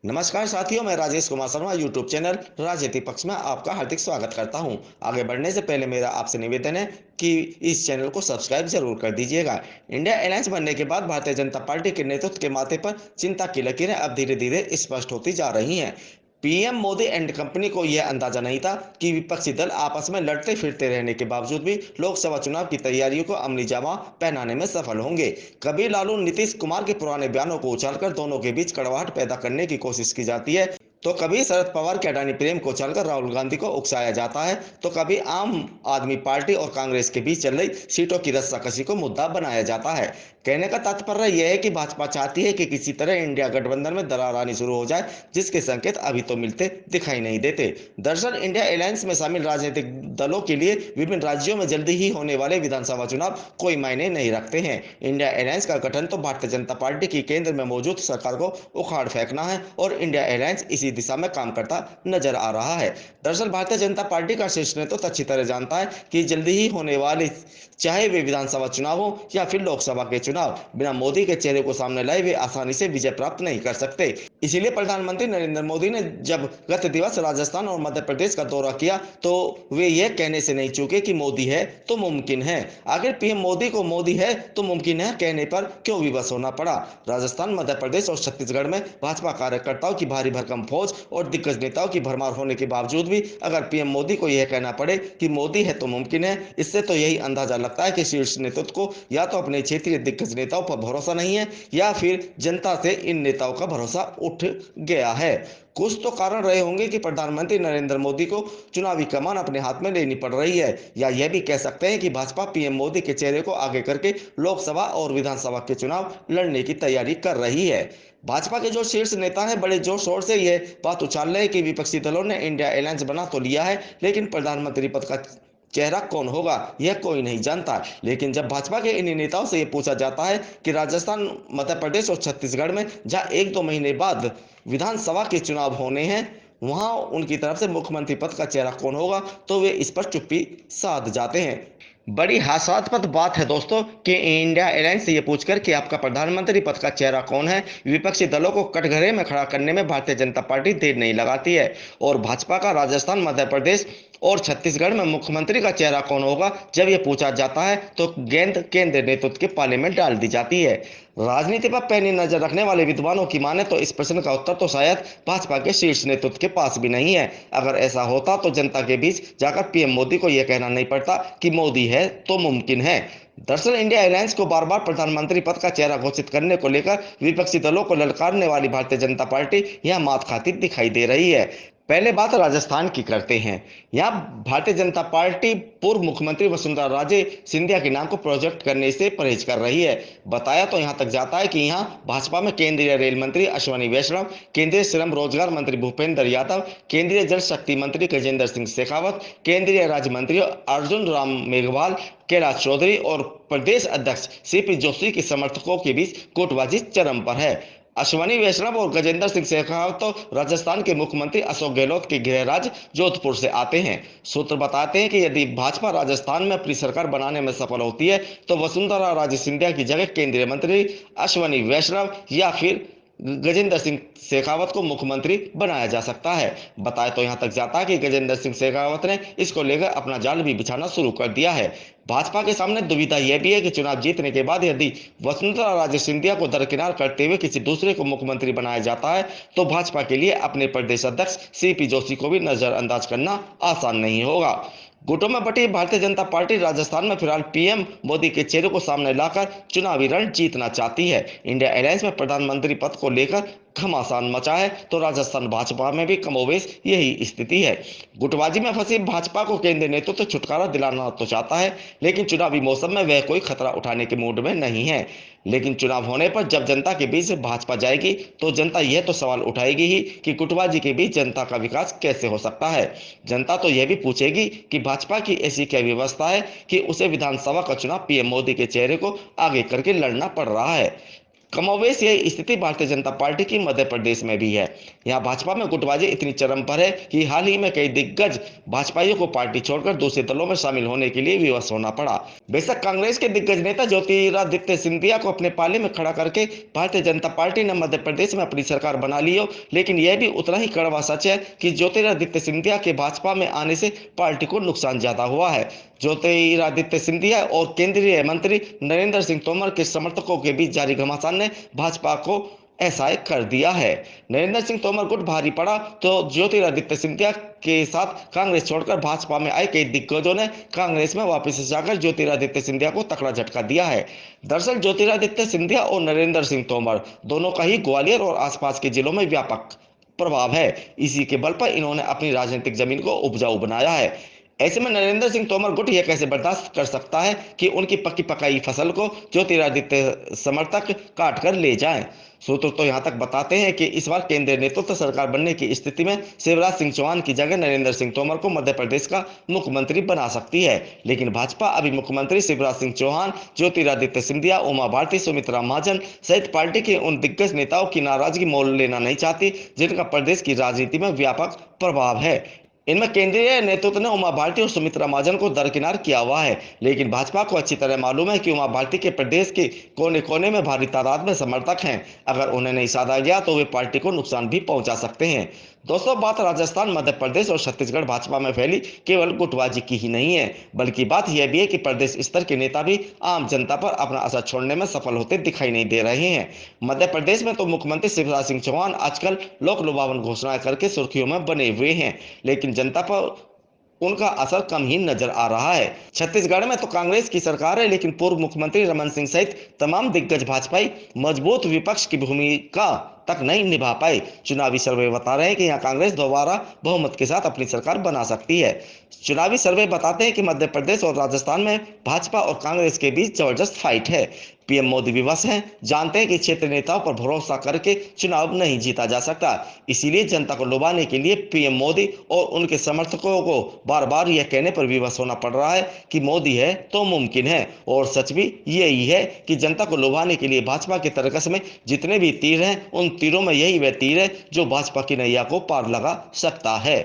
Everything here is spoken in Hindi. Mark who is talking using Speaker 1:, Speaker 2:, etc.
Speaker 1: नमस्कार साथियों, मैं राजेश कुमार शर्मा यूट्यूब चैनल राजनीति पक्ष में आपका हार्दिक स्वागत करता हूं। आगे बढ़ने से पहले मेरा आपसे निवेदन है कि इस चैनल को सब्सक्राइब जरूर कर दीजिएगा। इंडिया अलायंस बनने के बाद भारतीय जनता पार्टी के नेतृत्व के माथे पर चिंता की लकीरें अब धीरे धीरे स्पष्ट होती जा रही हैं। पीएम मोदी एंड कंपनी को यह अंदाजा नहीं था कि विपक्षी दल आपस में लड़ते फिरते रहने के बावजूद भी लोकसभा चुनाव की तैयारियों को अमली जामा पहनाने में सफल होंगे। कभी लालू नीतीश कुमार के पुराने बयानों को उछालकर दोनों के बीच कड़वाहट पैदा करने की कोशिश की जाती है, तो कभी शरद पवार के अडानी प्रेम को चलकर राहुल गांधी को उकसाया जाता है, तो कभी आम आदमी पार्टी और कांग्रेस के बीच चल रही सीटों की रस्साकसी को मुद्दा बनाया जाता है। कहने का तात्पर्य यह है कि भाजपा चाहती है कि किसी तरह इंडिया गठबंधन में दरार आनी शुरू हो जाए, जिसके संकेत अभी तो मिलते दिखाई नहीं देते। दरअसल इंडिया अलायंस में शामिल राजनीतिक दलों के लिए विभिन्न राज्यों में जल्दी ही होने वाले विधानसभा चुनाव कोई मायने नहीं रखते हैं। इंडिया अलायंस का गठन तो भारतीय जनता पार्टी की केंद्र में मौजूद सरकार को उखाड़ फेंकना है और इंडिया अलायंस इसी दिशा में काम करता नजर आ रहा है। दरअसल भारतीय जनता पार्टी का शीर्ष नेतृत्व तो अच्छी तरह जानता है कि जल्दी ही होने वाले चाहे वे विधानसभा चुनाव हो या फिर लोकसभा के चुनाव, बिना मोदी के चेहरे को सामने लाए वे आसानी से विजय प्राप्त नहीं कर सकते। इसीलिए प्रधानमंत्री नरेंद्र मोदी ने जब गत दिवस राजस्थान और मध्य प्रदेश का दौरा किया तो वे यह कहने से नहीं चूके कि मोदी है तो मुमकिन है। आखिर पीएम मोदी को मोदी है तो मुमकिन है कहने पर क्यों विवश होना पड़ा। राजस्थान, मध्य प्रदेश और छत्तीसगढ़ में भाजपा कार्यकर्ताओं की भारी भरकम फौज और दिग्गज नेताओं की भरमार होने के बावजूद भी अगर पीएम मोदी को यह कहना पड़े कि मोदी है तो मुमकिन है, इससे तो यही अंदाजा लगता है कि शीर्ष नेतृत्व को या तो अपने क्षेत्रीय दिग्गज नेताओं पर भरोसा नहीं है या फिर जनता से इन नेताओं का भरोसा उठ गया है। कुछ तो कारण रहे होंगे कि प्रधानमंत्री नरेंद्र मोदी को चुनावी कमान अपने हाथ में लेनी पड़ रही है, या यह भी कह सकते हैं कि भाजपा पीएम मोदी के चेहरे को आगे करके लोकसभा और विधानसभा के चुनाव लड़ने की तैयारी कर रही है। भाजपा के जो शीर्ष नेता हैं बड़े जोर शोर से यह बात उछाल रहे हैं कि विपक्षी दलों ने इंडिया अलायंस बना तो लिया है, लेकिन प्रधानमंत्री पद का चेहरा कौन होगा यह कोई नहीं जानता। लेकिन जब भाजपा के इन नेताओं से यह पूछा जाता है कि राजस्थान, मध्य प्रदेश और छत्तीसगढ़ में जहां एक दो महीने बाद विधानसभा के चुनाव होने हैं, वहां उनकी तरफ से मुख्यमंत्री पद का चेहरा कौन होगा, तो वे इस पर चुप्पी साध जाते हैं। बड़ी हास्यास्पद बात है दोस्तों कि इंडिया अलायंस से ये पूछकर कि आपका प्रधानमंत्री पद का चेहरा कौन है, विपक्षी दलों को कटघरे में खड़ा करने में भारतीय जनता पार्टी देर नहीं लगाती है। और भाजपा का राजस्थान, मध्य प्रदेश और छत्तीसगढ़ में मुख्यमंत्री का चेहरा कौन होगा जब यह पूछा जाता है तो गेंद केंद्र नेतृत्व के पाले में डाल दी जाती है। राजनीति पर पैनी नजर रखने वाले विद्वानों की माने तो इस प्रश्न का उत्तर तो शायद भाजपा के शीर्ष नेतृत्व के पास भी नहीं है। अगर ऐसा होता तो जनता के बीच जाकर पीएम मोदी को यह कहना नहीं पड़ता कि मोदी है तो मुमकिन है। दरअसल इंडिया अलायंस को बार बार प्रधानमंत्री पद का चेहरा घोषित करने को लेकर विपक्षी दलों को ललकारने वाली भारतीय जनता पार्टी यह मात खाती दिखाई दे रही है। पहले बात राजस्थान की करते हैं। यहाँ भारतीय जनता पार्टी पूर्व मुख्यमंत्री वसुंधरा राजे सिंधिया के नाम को प्रोजेक्ट करने से परहेज कर रही है। बताया तो यहाँ तक जाता है कि यहाँ भाजपा में केंद्रीय रेल मंत्री अश्विनी वैष्णव, केंद्रीय श्रम रोजगार मंत्री भूपेंद्र यादव, केंद्रीय जल शक्ति मंत्री गजेंद्र सिंह शेखावत, केंद्रीय राज्य मंत्री अर्जुन राम मेघवाल, कैलाश चौधरी और प्रदेश अध्यक्ष सीपी जोशी के समर्थकों के बीच गुटबाजी चरम पर है। अश्विनी वैष्णव और गजेंद्र सिंह शेखावत तो राजस्थान के मुख्यमंत्री अशोक गहलोत के गृह राज्य जोधपुर से आते हैं। सूत्र बताते हैं कि यदि भाजपा राजस्थान में अपनी सरकार बनाने में सफल होती है तो वसुंधरा राजे सिंधिया की जगह केंद्रीय मंत्री अश्विनी वैष्णव या फिर गजेंद्र सिंह शेखावत को मुख्यमंत्री बनाया जा सकता है। बताया तो यहां तक जाता है कि गजेंद्र सिंह शेखावत ने इसको लेकर अपना जाल भी बिछाना शुरू कर दिया है। भाजपा के सामने दुविधा यह भी है कि चुनाव जीतने के बाद यदि वसुंधरा राजे सिंधिया को दरकिनार करते हुए किसी दूसरे को मुख्यमंत्री बनाया जाता है तो भाजपा के लिए अपने प्रदेश अध्यक्ष सीपी जोशी को भी नजरअंदाज करना आसान नहीं होगा। गुटों में बटी भारतीय जनता पार्टी राजस्थान में फिलहाल पीएम मोदी के चेहरे को सामने लाकर चुनावी रण जीतना चाहती है। इंडिया अलायंस में प्रधानमंत्री पद को लेकर घमासान मचा है तो राजस्थान भाजपा में भी कमोबेश यही स्थिति है। गुटबाजी में फंसी भाजपा को केंद्रीय नेतृत्व तो छुटकारा दिलाना तो चाहता है, लेकिन चुनावी मौसम में वह कोई खतरा उठाने के मूड में नहीं है। लेकिन चुनाव होने पर जब जनता के बीच से भाजपा जाएगी तो जनता यह तो सवाल उठाएगी ही कि गुटबाजी के बीच जनता का विकास कैसे हो सकता है। जनता तो यह भी पूछेगी कि भाजपा की ऐसी क्या व्यवस्था है कि उसे विधानसभा का चुनाव पीएम मोदी के चेहरे को आगे करके लड़ना पड़ रहा है। कमोवेश यही स्थिति भारतीय जनता पार्टी की मध्य प्रदेश में भी है। यहाँ भाजपा में गुटबाजी इतनी चरम पर है कि हाल ही में कई दिग्गज भाजपाइयों को पार्टी छोड़कर दूसरे दलों में शामिल होने के लिए विवश होना पड़ा। बेशक कांग्रेस के दिग्गज नेता ज्योतिरादित्य सिंधिया को अपने पाले में खड़ा करके भारतीय जनता पार्टी ने मध्य प्रदेश में अपनी सरकार बना ली हो, लेकिन यह भी उतना ही कड़वा सच है कि ज्योतिरादित्य सिंधिया के भाजपा में आने से पार्टी को नुकसान ज्यादा हुआ है। ज्योतिरादित्य सिंधिया और केंद्रीय मंत्री नरेंद्र सिंह तोमर के समर्थकों के बीच जारी घमासान ने भाजपा को ऐसा कर दिया है। नरेंद्र सिंह तोमर गुट भारी पड़ा तो ज्योतिरादित्य सिंधिया के साथ कांग्रेस छोड़कर भाजपा में आए कई दिग्गजों ने कांग्रेस में वापस जाकर ज्योतिरादित्य सिंधिया को तकड़ा झटका दिया है। दरअसल ज्योतिरादित्य सिंधिया और नरेंद्र सिंह तोमर दोनों का ही ग्वालियर और आसपास के जिलों में व्यापक प्रभाव है। इसी के बल पर इन्होंने अपनी राजनीतिक जमीन को उपजाऊ बनाया है। ऐसे में नरेंद्र सिंह तोमर गुट यह कैसे बर्दाश्त कर सकता है कि उनकी पक्की पकाई फसल को ज्योतिरादित्य समर्थक काट कर ले जाएं। सूत्र तो यहां तक बताते हैं कि इस बार केंद्रीय नेतृत्व सरकार बनने की स्थिति में शिवराज सिंह चौहान की जगह नरेंद्र सिंह तोमर को मध्य प्रदेश का मुख्यमंत्री बना सकती है। लेकिन भाजपा अभी मुख्यमंत्री शिवराज सिंह चौहान, ज्योतिरादित्य सिंधिया, उमा भारती, सुमित्रा महाजन सहित पार्टी के उन दिग्गज नेताओं की नाराजगी मोल लेना नहीं चाहती जिनका प्रदेश की राजनीति में व्यापक प्रभाव है। इनमें केंद्रीय नेतृत्व ने उमा भारती और सुमित्रा महाजन को दरकिनार किया हुआ है, लेकिन भाजपा को अच्छी तरह मालूम है कि उमा भारती के प्रदेश के कोने कोने में भारी तादाद में समर्थक हैं। अगर उन्हें नहीं साधा गया तो वे पार्टी को नुकसान भी पहुंचा सकते हैं। दोस्तों, बात राजस्थान, मध्य प्रदेश और छत्तीसगढ़ भाजपा में फैली केवल गुटबाजी की ही नहीं है, बल्कि बात यह भी है कि प्रदेश स्तर के नेता भी आम जनता पर अपना असर छोड़ने में सफल होते दिखाई नहीं दे रहे हैं। मध्य प्रदेश में तो मुख्यमंत्री शिवराज सिंह चौहान आजकल लोक लुभावन घोषणाएं करके सुर्खियों में बने हुए हैं, लेकिन जनता पर उनका असर कम ही नजर आ रहा है। छत्तीसगढ़ में तो कांग्रेस की सरकार है, लेकिन पूर्व मुख्यमंत्री रमन सिंह सहित तमाम दिग्गज भाजपाई मजबूत विपक्ष की भूमिका तक नहीं निभा पाए। चुनावी सर्वे बता रहे हैं कि यहाँ कांग्रेस दोबारा बहुमत के साथ अपनी सरकार बना सकती है। चुनावी सर्वे बताते हैं कि मध्य प्रदेश और राजस्थान में भाजपा और कांग्रेस के बीच जबरदस्त फाइट है। पीएम मोदी विवश हैं, जानते हैं कि क्षेत्रीय नेताओं पर भरोसा करके चुनाव नहीं जीता जा सकता। इसीलिए जनता को लुभाने के लिए पीएम मोदी और उनके समर्थकों को बार बार यह कहने पर विवश होना पड़ रहा है कि मोदी है तो मुमकिन है। और सच भी यही है कि जनता को लुभाने के लिए भाजपा के तरकस में जितने भी तीर हैं, उन तीरों में यही वह तीर है जो भाजपा की नैया को पार लगा सकता है।